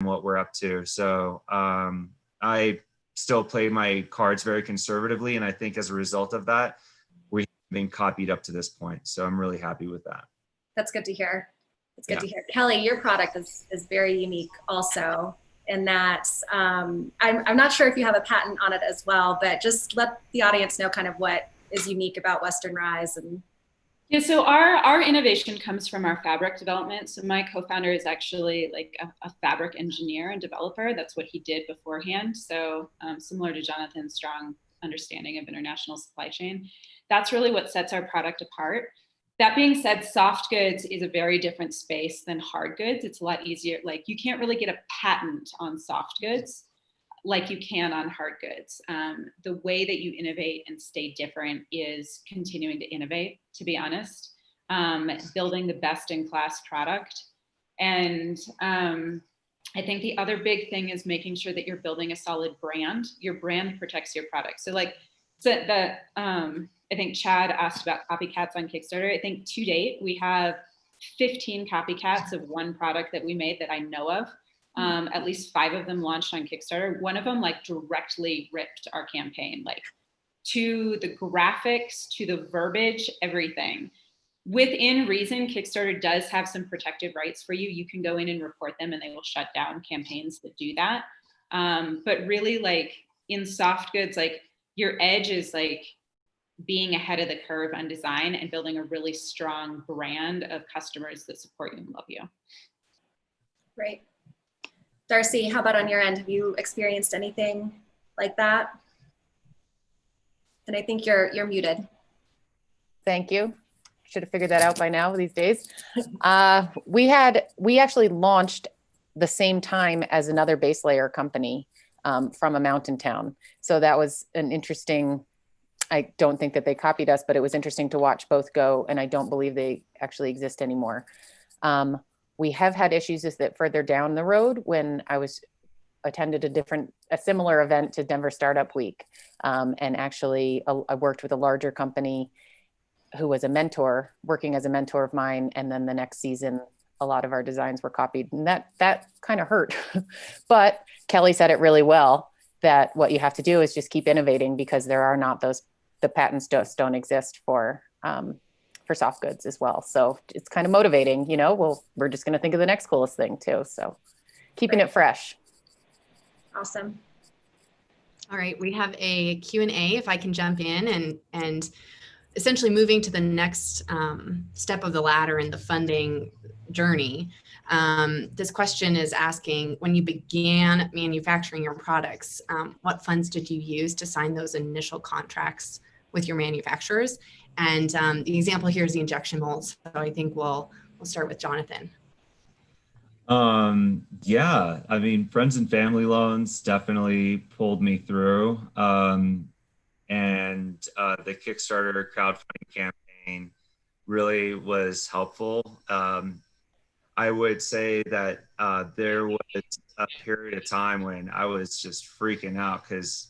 what we're up to. So I still play my cards very conservatively. And I think as a result of that, we've been copied up to this point. So I'm really happy with that. That's good to hear. It's good to hear. Kelly, your product is very unique also in that I'm not sure if you have a patent on it as well, but just let the audience know kind of what is unique about Western Rise. And yeah, so our innovation comes from our fabric development. So my co-founder is actually like a fabric engineer and developer. That's what he did beforehand. So similar to Jonathan's strong understanding of international supply chain, that's really what sets our product apart. That being said, soft goods is a very different space than hard goods. It's a lot easier. Like you can't really get a patent on soft goods like you can on hard goods. The way that you innovate and stay different is continuing to innovate, to be honest, building the best in class product. And I think the other big thing is making sure that you're building a solid brand. Your brand protects your product. So like I think Chad asked about copycats on Kickstarter. I think to date, we have 15 copycats of one product that we made that I know of. At least 5 of them launched on Kickstarter. One of them like directly ripped our campaign, like to the graphics, to the verbiage, everything. Within reason, Kickstarter does have some protective rights for you. You can go in and report them and they will shut down campaigns that do that. But really like in soft goods, like your edge is like being ahead of the curve on design and building a really strong brand of customers that support you and love you. Great. Darcy, how about on your end? Have you experienced anything like that? And I think you're muted. Thank you. Should have figured that out by now these days. We actually launched the same time as another base layer company from a mountain town. So that was an interesting, I don't think that they copied us, but it was interesting to watch both go, and I don't believe they actually exist anymore. We have had issues is that further down the road when I attended a similar event to Denver Startup Week. And actually I worked with a larger company who was working as a mentor of mine. And then the next season, a lot of our designs were copied, and that kind of hurt. But Kelly said it really well, that what you have to do is just keep innovating, because there are not the patents just don't exist for soft goods as well. So it's kind of motivating, well, we're just going to think of the next coolest thing too. So keeping it fresh. Awesome. All right, we have a Q&A, if I can jump in and essentially moving to the next step of the ladder in the funding journey. This question is asking, when you began manufacturing your products, what funds did you use to sign those initial contracts with your manufacturers? And the example here is the injection molds. So I think we'll start with Jonathan. Yeah, I mean, friends and family loans definitely pulled me through. And the Kickstarter crowdfunding campaign really was helpful. I would say that there was a period of time when I was just freaking out because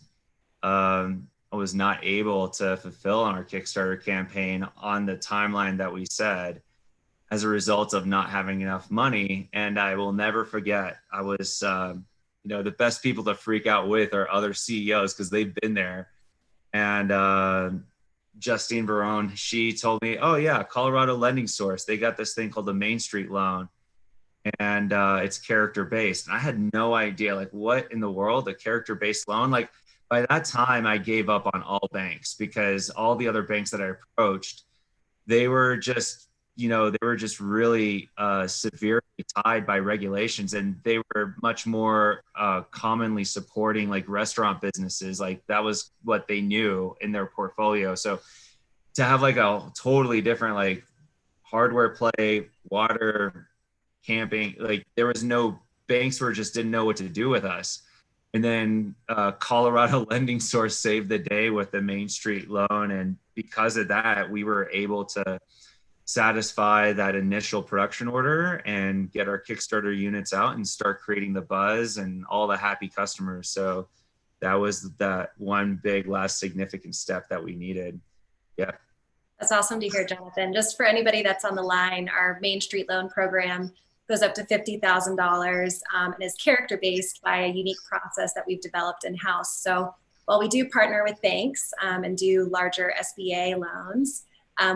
I was not able to fulfill on our Kickstarter campaign on the timeline that we said as a result of not having enough money. And I will never forget, I was, the best people to freak out with are other CEOs because they've been there. And Justine Barone, she told me, oh yeah, Colorado Lending Source, they got this thing called the Main Street Loan, and it's character-based. And I had no idea, like, what in the world, a character-based loan? Like, by that time, I gave up on all banks because all the other banks that I approached, they were just, really severely tied by regulations, and they were much more commonly supporting like restaurant businesses. Like that was what they knew in their portfolio. So to have like a totally different like hardware play, water, camping, like there was no banks just didn't know what to do with us. And then Colorado Lending Source saved the day with the Main Street loan. And because of that, we were able to satisfy that initial production order and get our Kickstarter units out and start creating the buzz and all the happy customers. So that was that one big last significant step that we needed. Yeah. That's awesome to hear, Jonathan. Just for anybody that's on the line, our Main Street Loan program goes up to $50,000 and is character-based by a unique process that we've developed in-house. So while we do partner with banks and do larger SBA loans,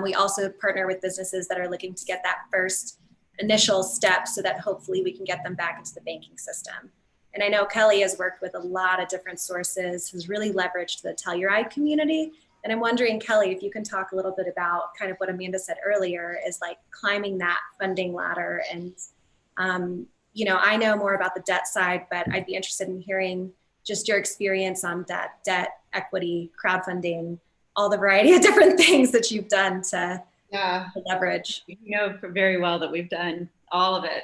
we also partner with businesses that are looking to get that first initial step so that hopefully we can get them back into the banking system. And I know Kelly has worked with a lot of different sources, has really leveraged the Telluride community. And I'm wondering, Kelly, if you can talk a little bit about kind of what Amanda said earlier, is like climbing that funding ladder. And, you know, I know more about the debt side, but I'd be interested in hearing just your experience on debt, equity, crowdfunding, all the variety of different things that you've done to leverage. You know very well that we've done all of it.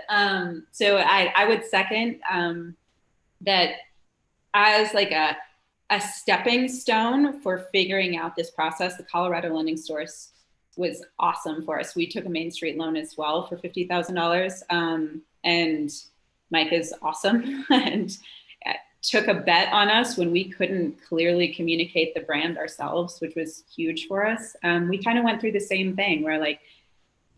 So I would second that as like a stepping stone for figuring out this process. The Colorado lending source was awesome for us. We took a Main Street loan as well for $50,000. And Mike is awesome and took a bet on us when we couldn't clearly communicate the brand ourselves, which was huge for us. We kind of went through the same thing where like,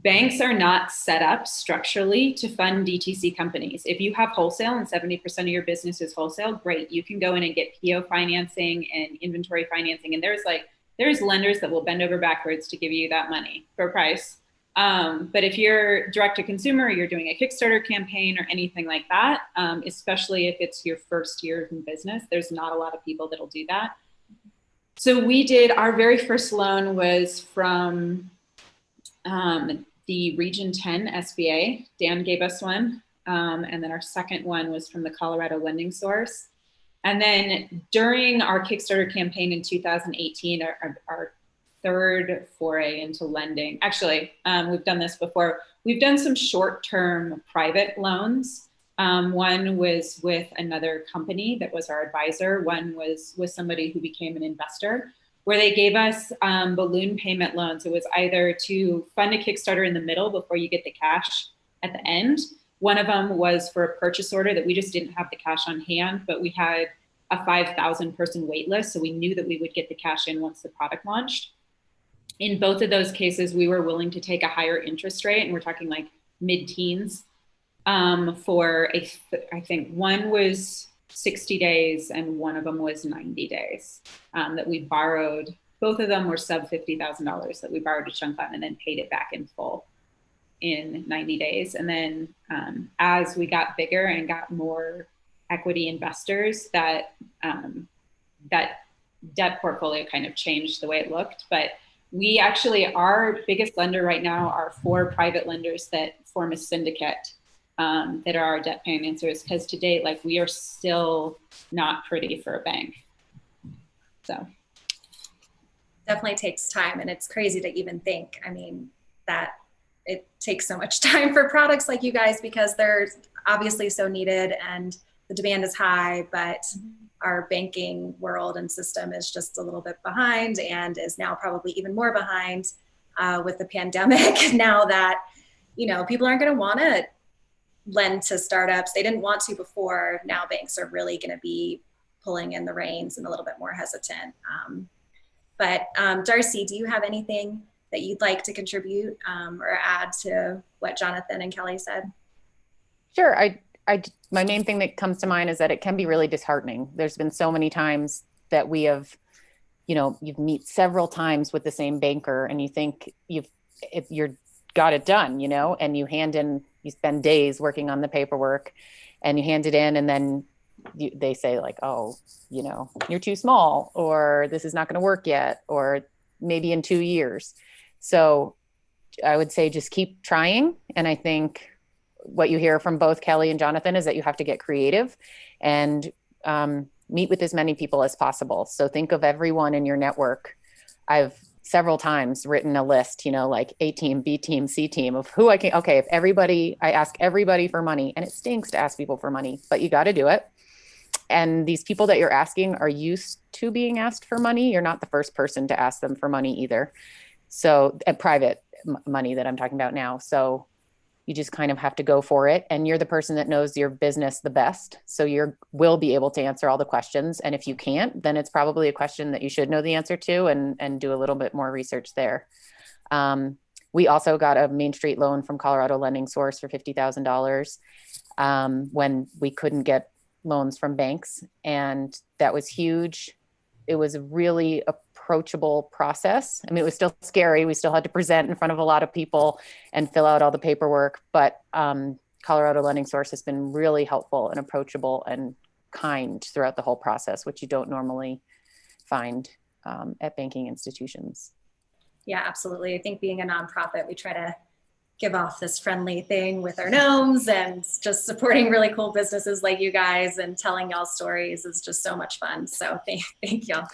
banks are not set up structurally to fund DTC companies. If you have wholesale and 70% of your business is wholesale, great. You can go in and get PO financing and inventory financing. And there's lenders that will bend over backwards to give you that money for a price. But if you're direct to consumer, or you're doing a Kickstarter campaign or anything like that, especially if it's your first year in business, there's not a lot of people that'll do that. So we did, our very first loan was from the Region 10 SBA. Dan gave us one. And then our second one was from the Colorado Lending Source. And then during our Kickstarter campaign in 2018, our third foray into lending, actually, we've done this before. We've done some short-term private loans. One was with another company that was our advisor. One was with somebody who became an investor, where they gave us balloon payment loans. It was either to fund a Kickstarter in the middle before you get the cash at the end. One of them was for a purchase order that we just didn't have the cash on hand, but we had a 5,000 person wait list. So we knew that we would get the cash in once the product launched. In both of those cases, we were willing to take a higher interest rate, and we're talking like mid-teens for I think one was 60 days and one of them was 90 days that we borrowed. Both of them were sub $50,000 that we borrowed a chunk on and then paid it back in full in 90 days. And then as we got bigger and got more equity investors, that debt portfolio kind of changed the way it looked. But we actually, our biggest lender right now are 4 private lenders that form a syndicate that are our debt financiers, because to date, like, we are still not pretty for a bank. So definitely takes time, and it's crazy to even think, I mean, that it takes so much time for products like you guys, because they're obviously so needed and the demand is high, but our banking world and system is just a little bit behind, and is now probably even more behind with the pandemic. Now that, you know, people aren't going to want to lend to startups. They didn't want to before. Now banks are really going to be pulling in the reins and a little bit more hesitant. But Darcy, do you have anything that you'd like to contribute or add to what Jonathan and Kelly said? Sure. My main thing that comes to mind is that it can be really disheartening. There's been so many times that we have, you know, you've meet several times with the same banker and you think you're got it done, you know, and you hand in, you spend days working on the paperwork and you hand it in, and then they say like, oh, you know, you're too small, or this is not going to work yet, or maybe in 2 years. So I would say just keep trying. And I think what you hear from both Kelly and Jonathan is that you have to get creative and meet with as many people as possible. So think of everyone in your network. I've several times written a list, you know, like A team, B team, C team of who I can, okay, I ask everybody for money, and it stinks to ask people for money, but you got to do it. And these people that you're asking are used to being asked for money. You're not the first person to ask them for money either. So private money that I'm talking about now. So you just kind of have to go for it. And you're the person that knows your business the best. So will be able to answer all the questions. And if you can't, then it's probably a question that you should know the answer to and do a little bit more research there. When We also got a Main Street loan from Colorado Lending Source for $50,000 when we couldn't get loans from banks. And that was huge. It was a really approachable process. I mean, it was still scary. We still had to present in front of a lot of people and fill out all the paperwork, but Colorado Lending Source has been really helpful and approachable and kind throughout the whole process, which you don't normally find at banking institutions. Yeah, absolutely. I think being a nonprofit, we try to give off this friendly thing with our gnomes, and just supporting really cool businesses like you guys and telling y'all stories is just so much fun. So thank y'all.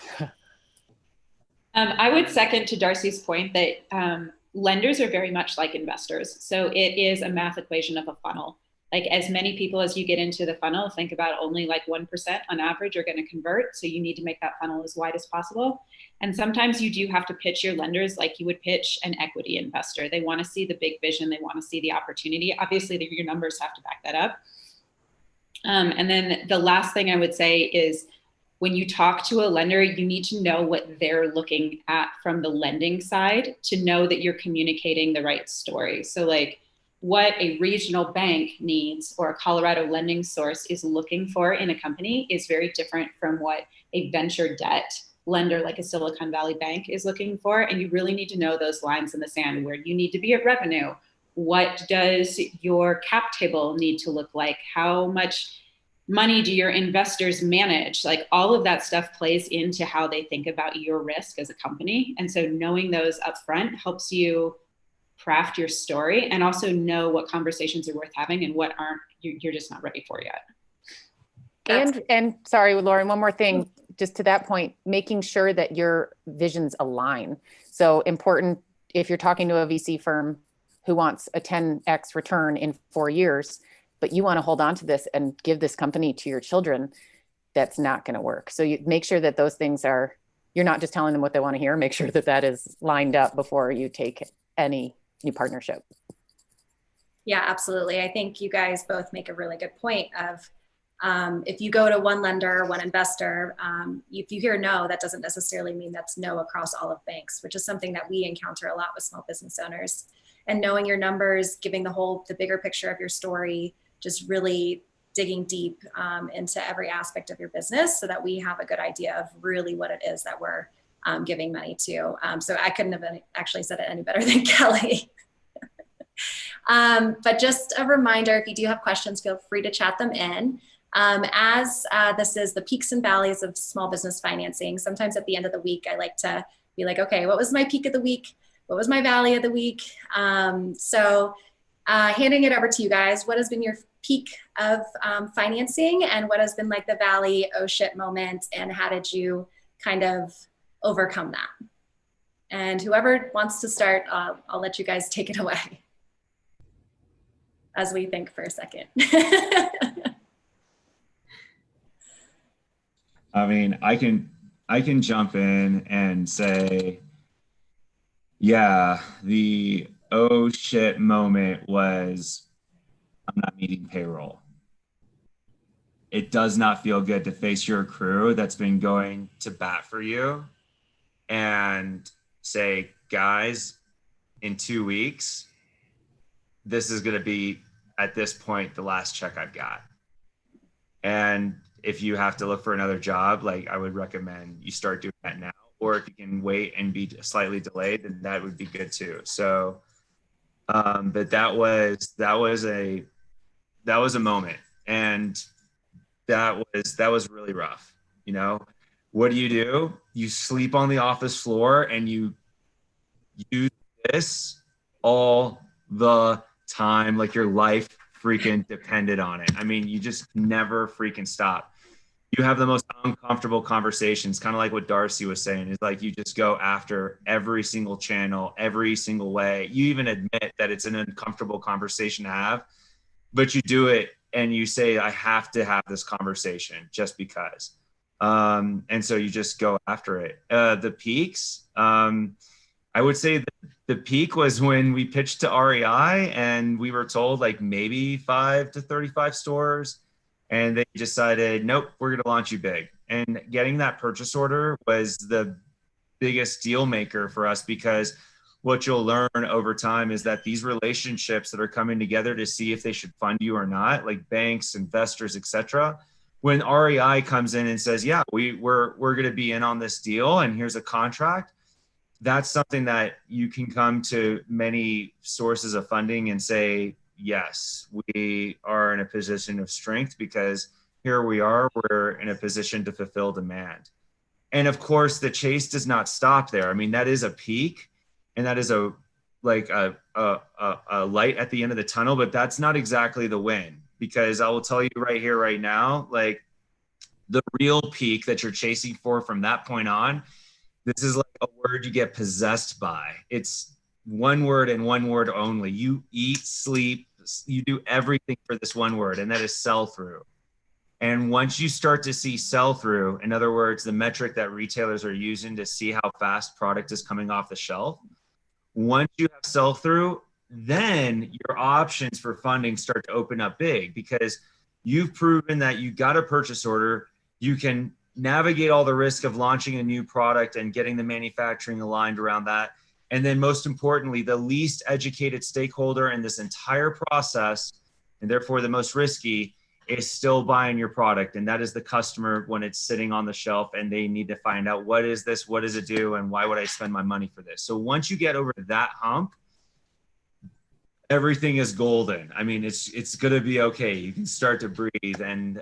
I would second to Darcy's point that lenders are very much like investors. So it is a math equation of a funnel. Like as many people as you get into the funnel, think about only like 1% on average are going to convert. So you need to make that funnel as wide as possible. And sometimes you do have to pitch your lenders like you would pitch an equity investor. They want to see the big vision. They want to see the opportunity. Obviously, your numbers have to back that up. And then the last thing I would say is when you talk to a lender, you need to know what they're looking at from the lending side to know that you're communicating the right story. So like, what a regional bank needs or a Colorado Lending Source is looking for in a company is very different from what a venture debt lender like a Silicon Valley bank is looking for. And you really need to know those lines in the sand. Where you need to be at revenue? What does your cap table need to look like? How much money do your investors manage? Like all of that stuff plays into how they think about your risk as a company. And so knowing those upfront helps you craft your story and also know what conversations are worth having and what aren't, you're just not ready for yet. And sorry, Lauren, one more thing, just to that point, making sure that your visions align. So important, if you're talking to a VC firm who wants a 10x return in 4 years, but you want to hold on to this and give this company to your children, that's not going to work. So you make sure that those things are, you're not just telling them what they want to hear, make sure that that is lined up before you take any new partnership. Yeah, absolutely. I think you guys both make a really good point of if you go to one lender, one investor, if you hear no, that doesn't necessarily mean that's no across all of banks, which is something that we encounter a lot with small business owners. And knowing your numbers, giving the bigger picture of your story, just really digging deep into every aspect of your business so that we have a good idea of really what it is that we're giving money to. So I couldn't have actually said it any better than Kelly. But just a reminder, if you do have questions, feel free to chat them in. As this is the peaks and valleys of small business financing, sometimes at the end of the week, I like to be like, okay, what was my peak of the week? What was my valley of the week? So handing it over to you guys, what has been your peak of financing and what has been like the valley, oh shit moment, and how did you kind of overcome that? And whoever wants to start, I'll let you guys take it away as we think for a second. I mean, I can jump in and say, yeah, the oh shit moment was I'm not meeting payroll. It does not feel good to face your crew that's been going to bat for you and say, guys, in 2 weeks, this is going to be, at this point, the last check I've got. And if you have to look for another job, like I would recommend you start doing that now. Or if you can wait and be slightly delayed, then that would be good too. So, but that was a moment, and that was really rough. You know, what do? You sleep on the office floor and you use this all the time, like your life freaking depended on it. I mean, you just never freaking stop. You have the most uncomfortable conversations, kind of like what Darcy was saying, is like you just go after every single channel, every single way. You even admit that it's an uncomfortable conversation to have, but you do it and you say, I have to have this conversation just because. And so you just go after it. The peaks, I would say the peak was when we pitched to REI and we were told like maybe 5 to 35 stores. And they decided, nope, we're going to launch you big. And getting that purchase order was the biggest deal maker for us because what you'll learn over time is that these relationships that are coming together to see if they should fund you or not, like banks, investors, etc. When REI comes in and says, yeah, we're going to be in on this deal and here's a contract, that's something that you can come to many sources of funding and say, yes, we are in a position of strength because here we are, we're in a position to fulfill demand. And of course, the chase does not stop there. I mean, that is a peak and that is a light at the end of the tunnel, but that's not exactly the win, because I will tell you right here, right now, like the real peak that you're chasing for from that point on, this is like a word you get possessed by. It's one word and one word only. You eat, sleep, you do everything for this one word, and that is sell through. And once you start to see sell through, in other words, the metric that retailers are using to see how fast product is coming off the shelf, once you have sell through, then your options for funding start to open up big, because you've proven that you got a purchase order, you can navigate all the risk of launching a new product and getting the manufacturing aligned around that. And then most importantly, the least educated stakeholder in this entire process, and therefore the most risky, is still buying your product. And that is the customer when it's sitting on the shelf and they need to find out, what is this? What does it do? And why would I spend my money for this? So once you get over that hump, everything is golden. I mean, it's going to be okay. You can start to breathe. And,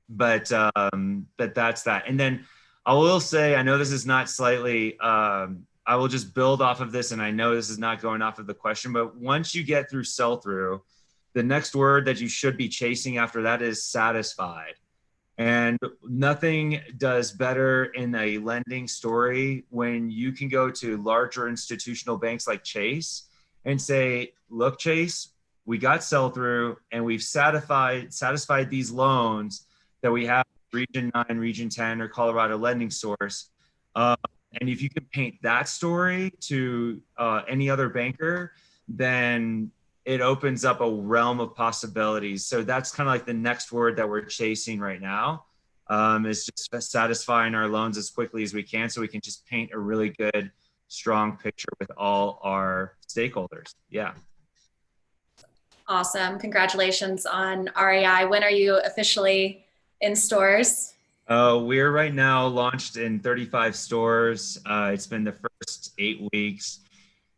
but that's that. And then I will say, I know this is not slightly, I will just build off of this. And I know this is not going off of the question, but once you get through sell through, the next word that you should be chasing after that is satisfied. And nothing does better in a lending story when you can go to larger institutional banks like Chase and say, look, Chase, we got sell through and we've satisfied these loans that we have Region 9, Region 10, or Colorado Lending Source. And if you can paint that story to any other banker, then it opens up a realm of possibilities. So that's kind of like the next word that we're chasing right now, is just satisfying our loans as quickly as we can, so we can just paint a really good, strong picture with all our stakeholders. Yeah. Awesome. Congratulations on REI. When are you officially in stores? We're right now launched in 35 stores. It's been the first 8 weeks.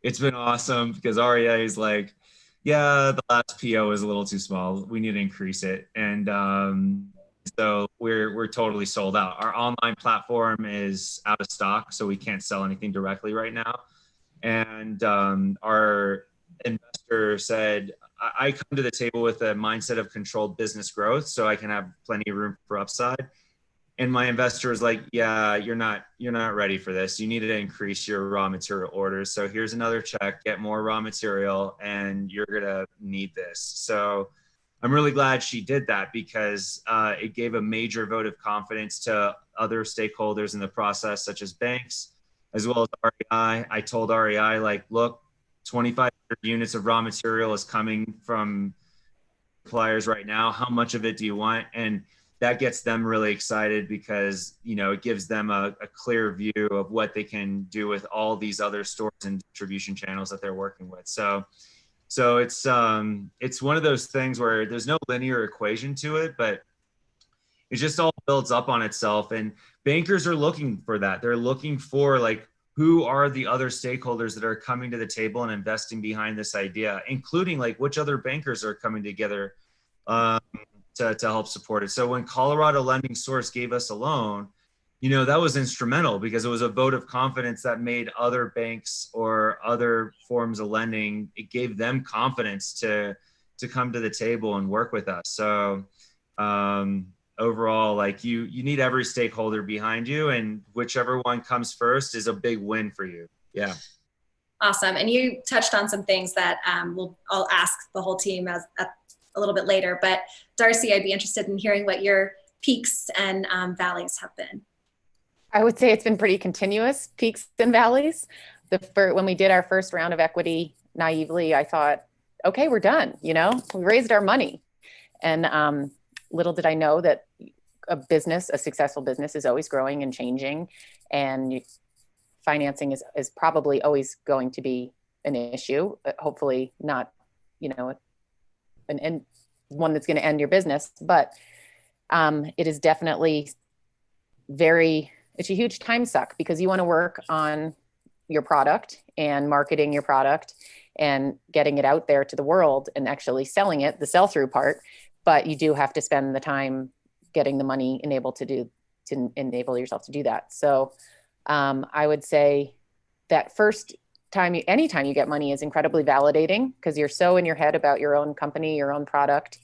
It's been awesome because REI is like, yeah, the last PO is a little too small. We need to increase it. And so we're totally sold out. Our online platform is out of stock, so we can't sell anything directly right now. And our investor said, I come to the table with a mindset of controlled business growth, so I can have plenty of room for upside. And my investor was like, yeah, you're not ready for this. You need to increase your raw material orders. So here's another check, get more raw material, and you're going to need this. So I'm really glad she did that, because it gave a major vote of confidence to other stakeholders in the process, such as banks, as well as REI. I told REI, like, look, 2,500 units of raw material is coming from suppliers right now. How much of it do you want? And that gets them really excited, because, you know, it gives them a clear view of what they can do with all these other stores and distribution channels that they're working with. So it's one of those things where there's no linear equation to it, but it just all builds up on itself. And bankers are looking for that. They're looking for, like, who are the other stakeholders that are coming to the table and investing behind this idea, including like which other bankers are coming together to help support it. So when Colorado Lending Source gave us a loan, you know, that was instrumental, because it was a vote of confidence that made other banks or other forms of lending, it gave them confidence to come to the table and work with us. So overall, like, you need every stakeholder behind you, and whichever one comes first is a big win for you. Yeah. Awesome. And you touched on some things that I'll ask the whole team a little bit later, but Darcy, I'd be interested in hearing what your peaks and valleys have been. I would say it's been pretty continuous, peaks and valleys. When we did our first round of equity, naively, I thought, okay, we're done. You know, we raised our money. And little did I know that a successful business is always growing and changing. And financing is probably always going to be an issue. Hopefully not, one that's going to end your business, but it is definitely it's a huge time suck because you want to work on your product and marketing your product and getting it out there to the world and actually selling it, the sell-through part. But you do have to spend the time getting the money to enable yourself to do that. So I would say that first time, anytime you get money is incredibly validating because you're so in your head about your own company, your own product.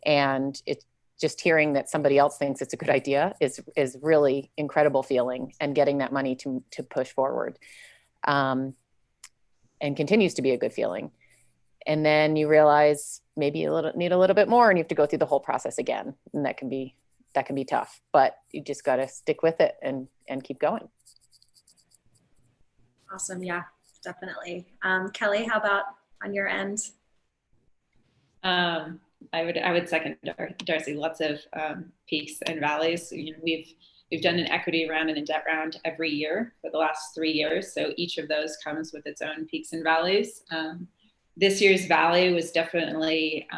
And it's just hearing that somebody else thinks it's a good idea is really incredible feeling, and getting that money to push forward. And continues to be a good feeling. And then you realize maybe you need a little bit more and you have to go through the whole process again. And that can be tough, but you just got to stick with it and keep going. Awesome. Yeah, definitely. Kelly, how about on your end? I would second Darcy. Lots of peaks and valleys. We've done an equity round and a debt round every year for the last 3 years. So each of those comes with its own peaks and valleys. This year's valley was definitely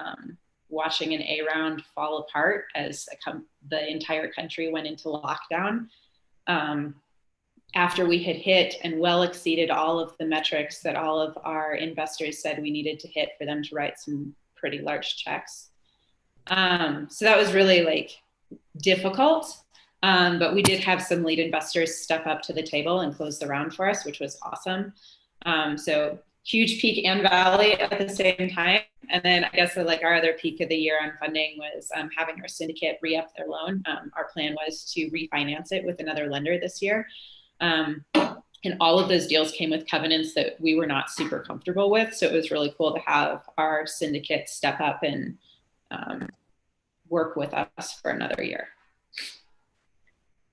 watching an A round fall apart as the entire country went into lockdown. After we had hit and well exceeded all of the metrics that all of our investors said we needed to hit for them to write some pretty large checks. So that was really difficult. But we did have some lead investors step up to the table and close the round for us, which was awesome. So huge peak and valley at the same time. And then I guess our other peak of the year on funding was having our syndicate re-up their loan. Our plan was to refinance it with another lender this year. And all of those deals came with covenants that we were not super comfortable with. So it was really cool to have our syndicate step up and work with us for another year.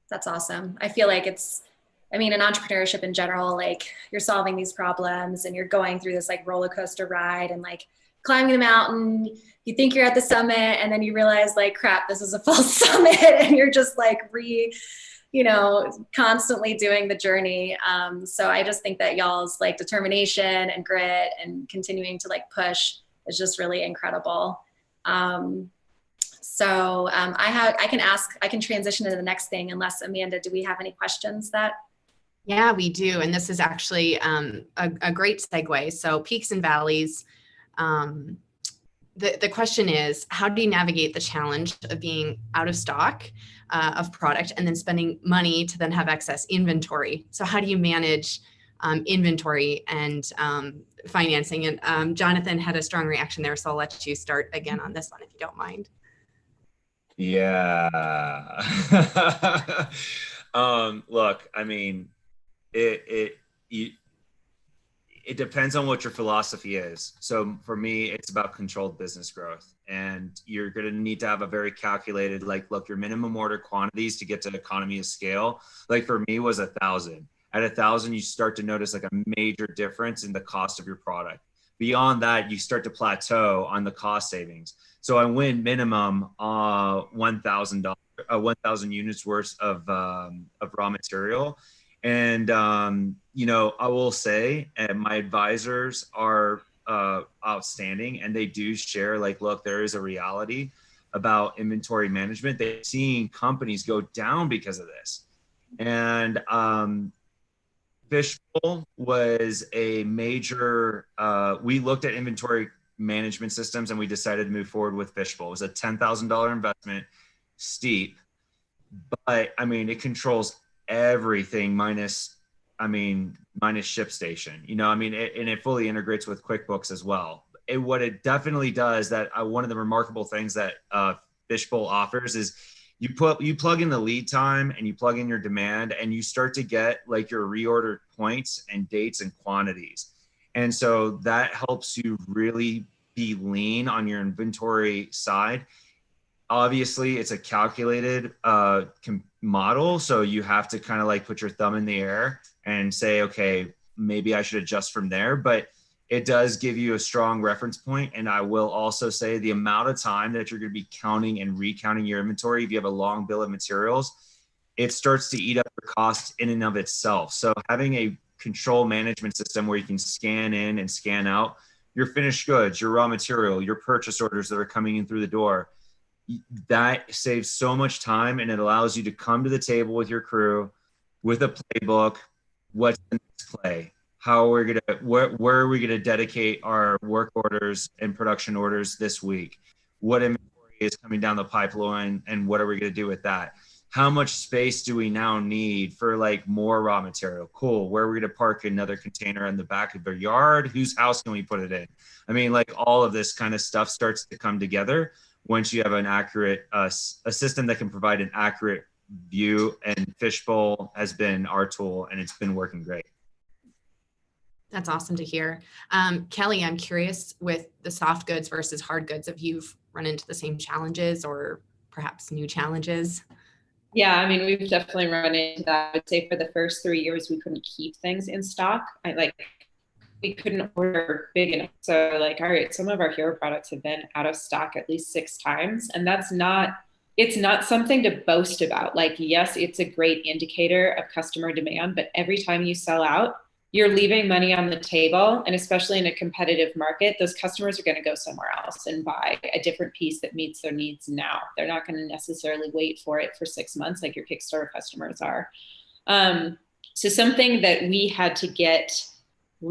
That's awesome. I feel like in entrepreneurship in general, you're solving these problems and you're going through this roller coaster ride and climbing the mountain. You think you're at the summit and then you realize crap, this is a false summit, and you're just constantly doing the journey. So I just think that y'all's determination and grit and continuing to push is just really incredible. So I can transition to the next thing unless, Amanda, do we have any questions that? Yeah, we do. And this is actually a great segue. So peaks and valleys. The question is, how do you navigate the challenge of being out of stock of product and then spending money to then have excess inventory? So how do you manage inventory and financing? And Jonathan had a strong reaction there, so I'll let you start again on this one if you don't mind. Yeah. Look, it depends on what your philosophy is. So for me, it's about controlled business growth, and you're going to need to have a very calculated, look, your minimum order quantities to get to economy of scale. For me was 1,000. At 1,000, you start to notice a major difference in the cost of your product. Beyond that, you start to plateau on the cost savings. So I win minimum 1,000 units worth of raw material. And, I will say my advisors are outstanding, and they do share look, there is a reality about inventory management. They're seeing companies go down because of this. And Fishbowl was a major, we looked at inventory management systems and we decided to move forward with Fishbowl. It was a $10,000 investment, steep, but it controls everything minus ShipStation, and it fully integrates with QuickBooks as well. What it definitely does, that one of the remarkable things that Fishbowl offers is you plug in the lead time and you plug in your demand, and you start to get your reorder points and dates and quantities. And so that helps you really be lean on your inventory side. Obviously, it's a calculated model. So you have to kind of put your thumb in the air and say, okay, maybe I should adjust from there. But it does give you a strong reference point. And I will also say the amount of time that you're going to be counting and recounting your inventory, if you have a long bill of materials, it starts to eat up your cost in and of itself. So having a control management system where you can scan in and scan out your finished goods, your raw material, your purchase orders that are coming in through the door, that saves so much time, and it allows you to come to the table with your crew with a playbook. What's the next play? How are we gonna, where are we gonna dedicate our work orders and production orders this week? What inventory is coming down the pipeline, and what are we gonna do with that? How much space do we now need for like more raw material? Cool. Where are we gonna park another container in the back of their yard? Whose house can we put it in? I mean, like all of this kind of stuff starts to come together once you have an accurate, a system that can provide an accurate view, and Fishbowl has been our tool, and it's been working great. That's awesome to hear. Kelly, I'm curious, with the soft goods versus hard goods, if you've run into the same challenges or perhaps new challenges. Yeah, I mean, we've definitely run into that. I would say for the first 3 years, we couldn't keep things in stock. We couldn't order big enough. So like, all right, some of our hero products have been out of stock at least 6 times. And it's not something to boast about. Like, yes, it's a great indicator of customer demand, but every time you sell out, you're leaving money on the table. And especially in a competitive market, those customers are going to go somewhere else and buy a different piece that meets their needs now. They're not going to necessarily wait for it for 6 months like your Kickstarter customers are. So something that we had to get a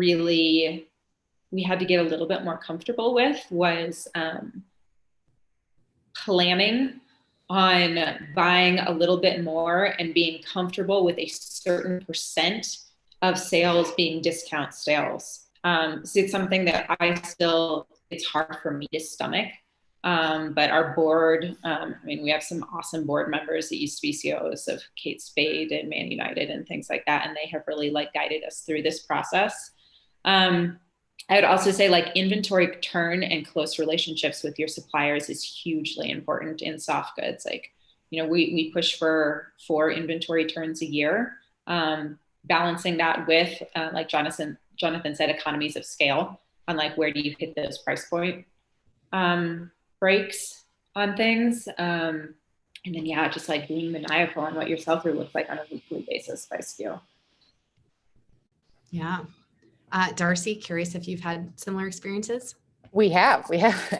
little bit more comfortable with was planning on buying a little bit more and being comfortable with a certain percent of sales being discount sales. So it's something that it's hard for me to stomach. But our board, we have some awesome board members that used to be CEOs of Kate Spade and Man United and things like that. And they have really guided us through this process. I would also say inventory turn and close relationships with your suppliers is hugely important in soft goods. We push for 4 inventory turns a year. Balancing that with, like Jonathan said, economies of scale on where do you hit those price point breaks on things. And then, just being maniacal on what your sell-through looks like on a weekly basis by SKU. Yeah. Darcy, curious if you've had similar experiences? We have.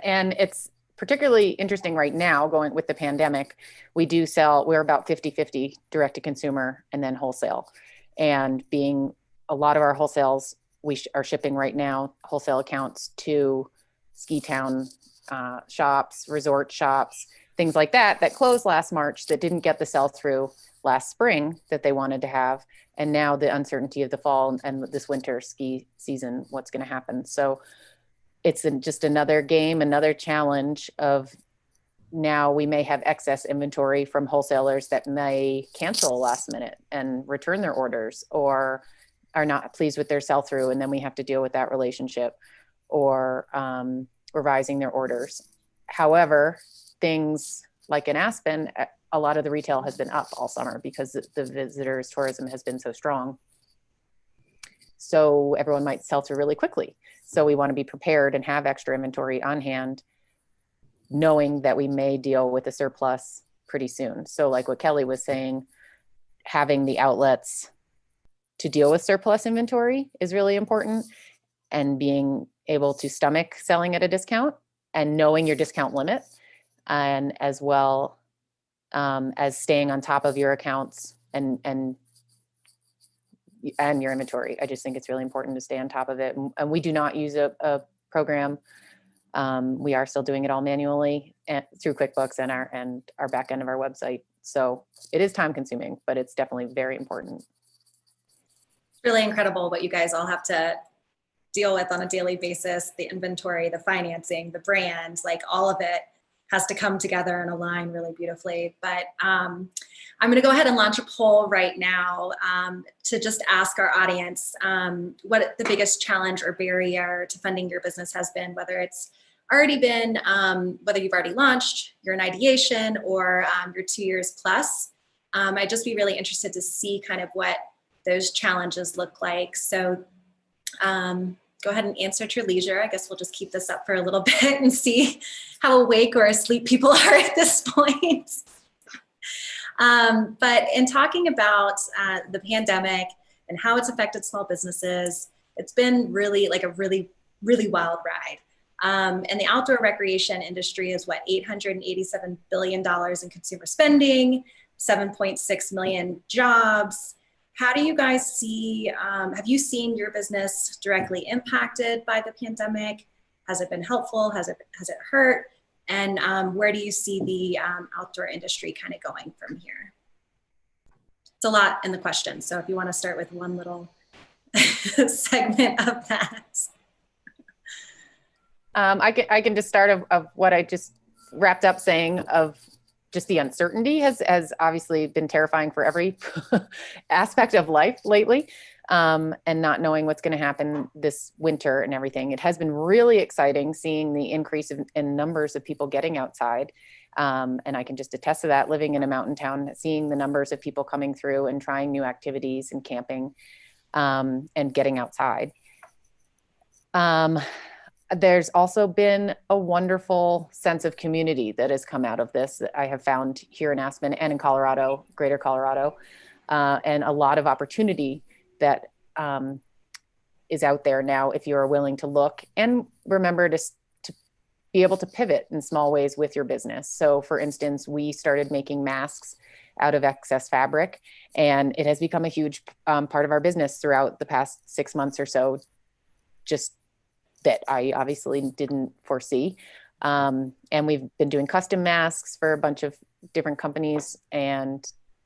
And it's particularly interesting right now going with the pandemic. We're about 50-50 direct to consumer and then wholesale. And being a lot of our wholesales, we are shipping right now wholesale accounts to ski town shops, resort shops, things like that closed last March that didn't get the sell through last spring that they wanted to have. And now the uncertainty of the fall and this winter ski season, what's going to happen. So it's just another game, another challenge of now we may have excess inventory from wholesalers that may cancel last minute and return their orders or are not pleased with their sell-through. And then we have to deal with that relationship or revising their orders. However, things like in Aspen, a lot of the retail has been up all summer because the visitors tourism has been so strong. So everyone might sell through really quickly. So we want to be prepared and have extra inventory on hand, knowing that we may deal with a surplus pretty soon. So like what Kelly was saying, having the outlets to deal with surplus inventory is really important, and being able to stomach selling at a discount and knowing your discount limit, and as well as staying on top of your accounts and your inventory. I just think it's really important to stay on top of it. And we do not use a program. We are still doing it all manually through QuickBooks and our back end of our website. So it is time consuming, but it's definitely very important. It's really incredible what you guys all have to deal with on a daily basis, the inventory, the financing, the brand, all of it has to come together and align really beautifully. But I'm going to go ahead and launch a poll right now to just ask our audience what the biggest challenge or barrier to funding your business has been, whether it's already been, whether you've already launched, you're in ideation, or you're 2 years plus. I'd just be really interested to see kind of what those challenges look like. So go ahead and answer at your leisure. I guess we'll just keep this up for a little bit and see how awake or asleep people are at this point. But in talking about the pandemic and how it's affected small businesses, it's been really like a really wild ride. And the outdoor recreation industry is what, $887 billion in consumer spending, 7.6 million jobs. How do you guys see, have you seen your business directly impacted by the pandemic? Has it been helpful? Has it hurt? And where do you see the outdoor industry kind of going from here? It's a lot in the question. So if you want to start with one little segment of that. I can just start of what I just wrapped up saying of just the uncertainty has obviously been terrifying for every aspect of life lately, and not knowing what's going to happen this winter and everything. It has been really exciting seeing the increase in numbers of people getting outside. And I can just attest to that, living in a mountain town, seeing the numbers of people coming through and trying new activities and camping, and getting outside. There's also been a wonderful sense of community that has come out of this that I have found here in Aspen and in Colorado, greater Colorado, and a lot of opportunity that is out there now if you are willing to look and remember to be able to pivot in small ways with your business. So for instance, we started making masks out of excess fabric, and it has become a huge part of our business throughout the past 6 months or so, just that I obviously didn't foresee. And we've been doing custom masks for a bunch of different companies. And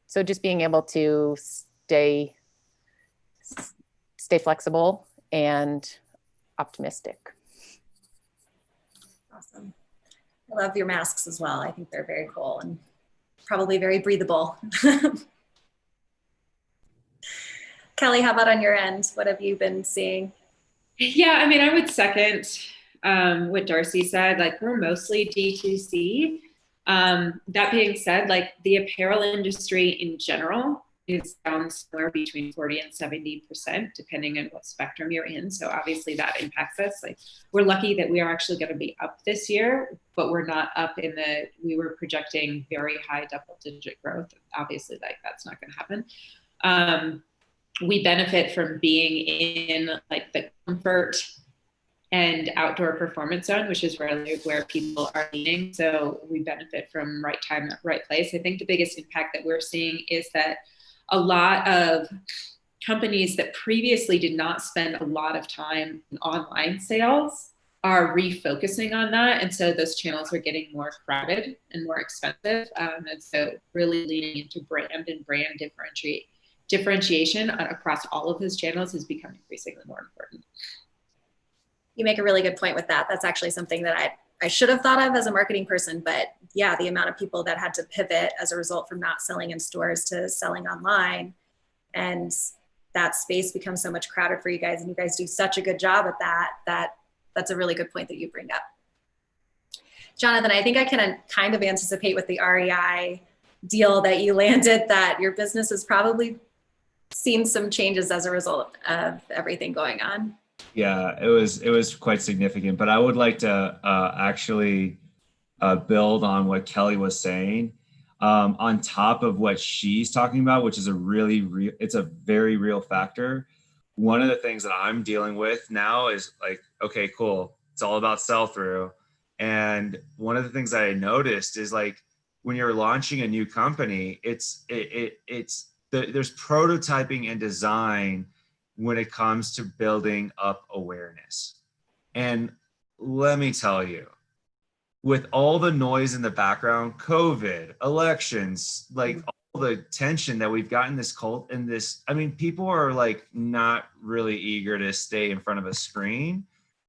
so just being able to stay flexible and optimistic. Awesome. I love your masks as well. I think they're very cool and probably very breathable. Kelly, how about on your end? What have you been seeing? Yeah, I mean, I would second what Darcy said. Like, we're mostly D2C. That being said, like, the apparel industry in general is down somewhere between 40 and 70%, depending on what spectrum you're in. So obviously that impacts us. Like, we're lucky that we are actually going to be up this year, but we're not up we were projecting very high double-digit growth. Obviously, like, that's not going to happen. We benefit from being in like the comfort and outdoor performance zone, which is really where people are leaning. So we benefit from right time, right place. I think the biggest impact that we're seeing is that a lot of companies that previously did not spend a lot of time in online sales are refocusing on that. And so those channels are getting more crowded and more expensive. And so really leaning into brand and brand differentiation across all of his channels is becoming increasingly more important. You make a really good point with that. That's actually something that I should have thought of as a marketing person, but yeah, the amount of people that had to pivot as a result from not selling in stores to selling online, and that space becomes so much crowded for you guys, and you guys do such a good job at that's a really good point that you bring up. Jonathan, I think I can kind of anticipate with the REI deal that you landed that your business has probably seen some changes as a result of everything going on. Yeah, it was quite significant, but I would like to actually build on what Kelly was saying, on top of what she's talking about, which is it's a very real factor. One of the things that I'm dealing with now is like, okay, cool. It's all about sell-through. And one of the things that I noticed is like, when you're launching a new company, there's prototyping and design when it comes to building up awareness. And let me tell you, with all the noise in the background, COVID, elections, like all the tension that we've got in this cult and this, I mean, people are like not really eager to stay in front of a screen.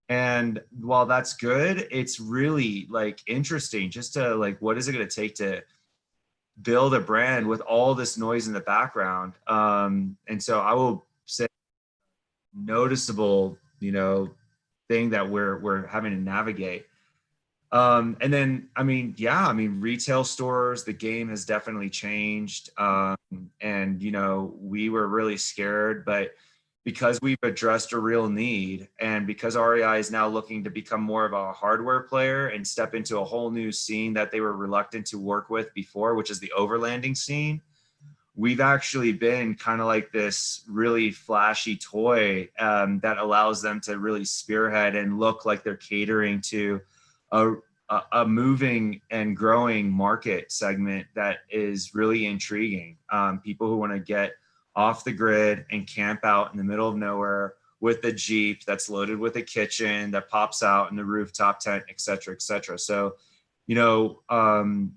And while that's good, it's really like interesting just to like, what is it going to take to build a brand with all this noise in the background? And so I will say noticeable, thing that we're having to navigate. And then, retail stores, the game has definitely changed. And, we were really scared, but because we've addressed a real need, and because REI is now looking to become more of a hardware player and step into a whole new scene that they were reluctant to work with before, which is the overlanding scene, we've actually been kind of like this really flashy toy that allows them to really spearhead and look like they're catering to a moving and growing market segment that is really intriguing. People who want to get off the grid and camp out in the middle of nowhere with a Jeep that's loaded with a kitchen that pops out in the rooftop tent, et cetera, et cetera. So, you know,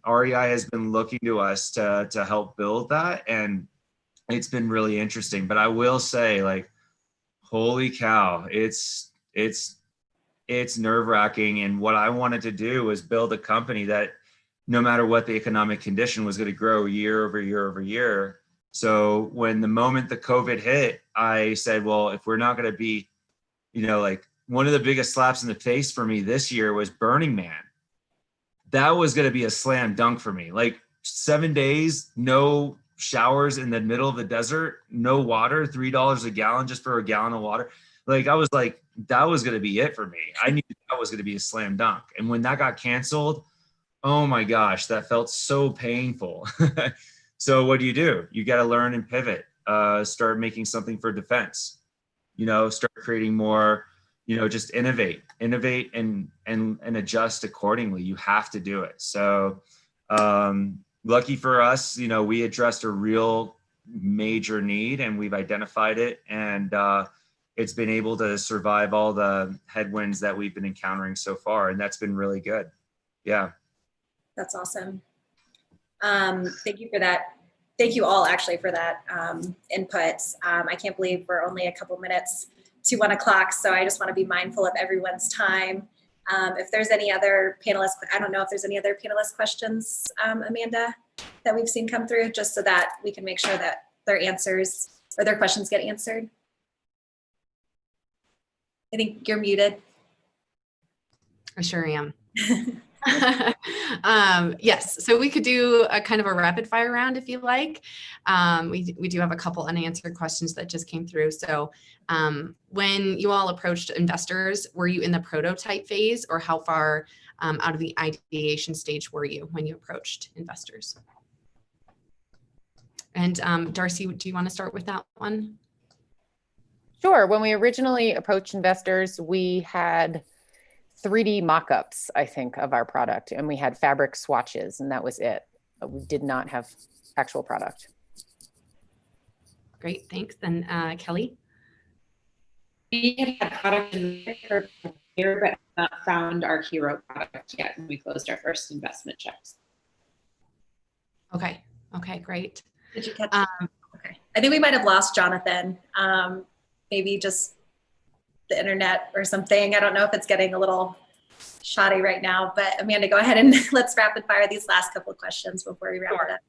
REI has been looking to us to help build that, and it's been really interesting. But I will say, like, holy cow, it's nerve-wracking. And what I wanted to do was build a company that, no matter what the economic condition, was going to grow year over year over year. So when the moment the COVID hit, I said, well, if we're not going to be, you know, like, one of the biggest slaps in the face for me this year was Burning Man. That was going to be a slam dunk for me. Like, 7 days, no showers in the middle of the desert, no water, $3 a gallon just for a gallon of water. Like, I was like, that was going to be it for me. I knew that was going to be a slam dunk. And when that got canceled, oh my gosh, that felt so painful. So what do? You got to learn and pivot, start making something for defense, you know, start creating more, you know, just innovate and adjust accordingly. You have to do it. So lucky for us, you know, we addressed a real major need, and we've identified it, and it's been able to survive all the headwinds that we've been encountering so far. And that's been really good. Yeah. That's awesome. Thank you for that. Thank you all actually for that input. I can't believe we're only a couple minutes to 1 o'clock. So I just want to be mindful of everyone's time. If there's any other panelists, I don't know if there's any other panelist questions, Amanda, that we've seen come through, just so that we can make sure that their answers or their questions get answered. I think you're muted. I sure am. Yes, so we could do a kind of a rapid fire round if you like. We do have a couple unanswered questions that just came through. So when you all approached investors, were you in the prototype phase, or how far out of the ideation stage were you when you approached investors? And Darcy, do you want to start with that one? Sure. When we originally approached investors, we had 3D mock-ups, I think, of our product, and we had fabric swatches, and that was it. But we did not have actual product. Great, thanks. Then Kelly? We had product in the year, but not found our hero product yet when we closed our first investment checks. Okay, great. Did you catch that? Okay. I think we might have lost Jonathan. Maybe just the internet or something. I don't know if it's getting a little shoddy right now, but Amanda, go ahead and let's rapid fire these last couple of questions before we wrap it up.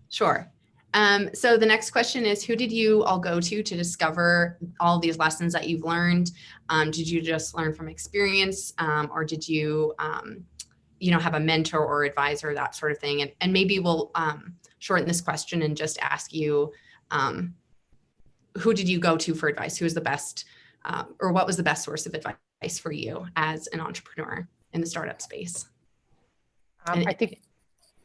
Sure. So the next question is, who did you all go to discover all of these lessons that you've learned? Did you just learn from experience, or did you, have a mentor or advisor, that sort of thing? And maybe we'll shorten this question and just ask you, who did you go to for advice? Who was the best, or what was the best source of advice for you as an entrepreneur in the startup space? I think,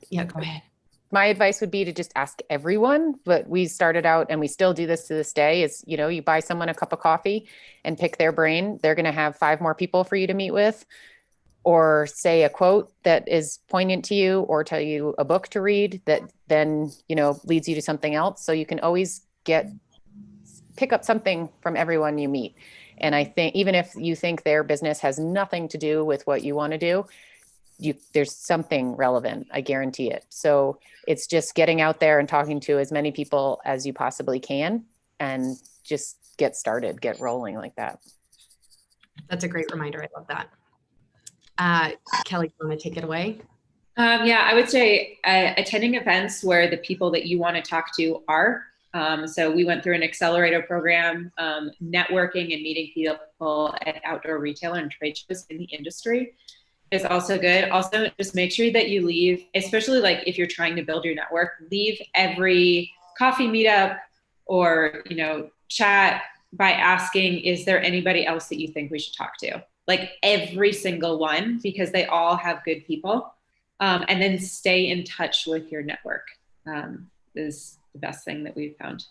yeah, go ahead. My advice would be to just ask everyone, but we started out, and we still do this to this day, is, you buy someone a cup of coffee and pick their brain. They're going to have 5 more people for you to meet with, or say a quote that is poignant to you, or tell you a book to read that then, leads you to something else. So you can always pick up something from everyone you meet. And I think even if you think their business has nothing to do with what you want to do, there's something relevant, I guarantee it. So it's just getting out there and talking to as many people as you possibly can, and just get started, get rolling like that. That's a great reminder. I love that. Kelly, you want to take it away? Yeah, I would say attending events where the people that you want to talk to are. So we went through an accelerator program, networking and meeting people at outdoor retail and trade shows in the industry is also good. Also, just make sure that you leave, especially like if you're trying to build your network, leave every coffee meetup or, chat by asking, is there anybody else that you think we should talk to? Like every single one, because they all have good people. And then stay in touch with your network is the best thing that we've found.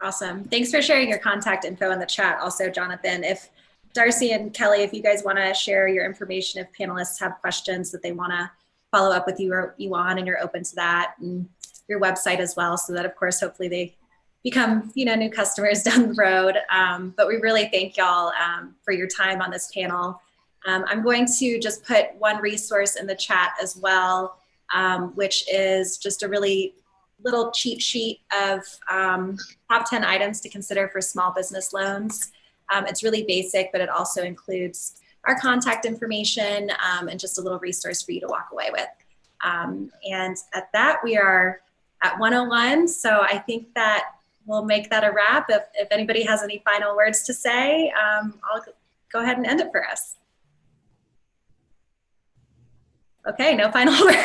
Awesome. Thanks for sharing your contact info in the chat. Also, Jonathan, if Darcy and Kelly, if you guys want to share your information, if panelists have questions that they want to follow up with you on, and you're open to that, and your website as well, so that of course, hopefully they become, you know, new customers down the road. But we really thank y'all for your time on this panel. I'm going to just put one resource in the chat as well, which is just a really little cheat sheet of top 10 items to consider for small business loans. It's really basic, but it also includes our contact information and just a little resource for you to walk away with. And at that, we are at 1:01. So I think that we'll make that a wrap. If anybody has any final words to say, I'll go ahead and end it for us. Okay, no final word.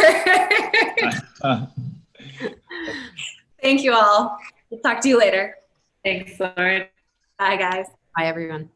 Thank you all. We'll talk to you later. Thanks, Lauren. Bye, guys. Bye, everyone.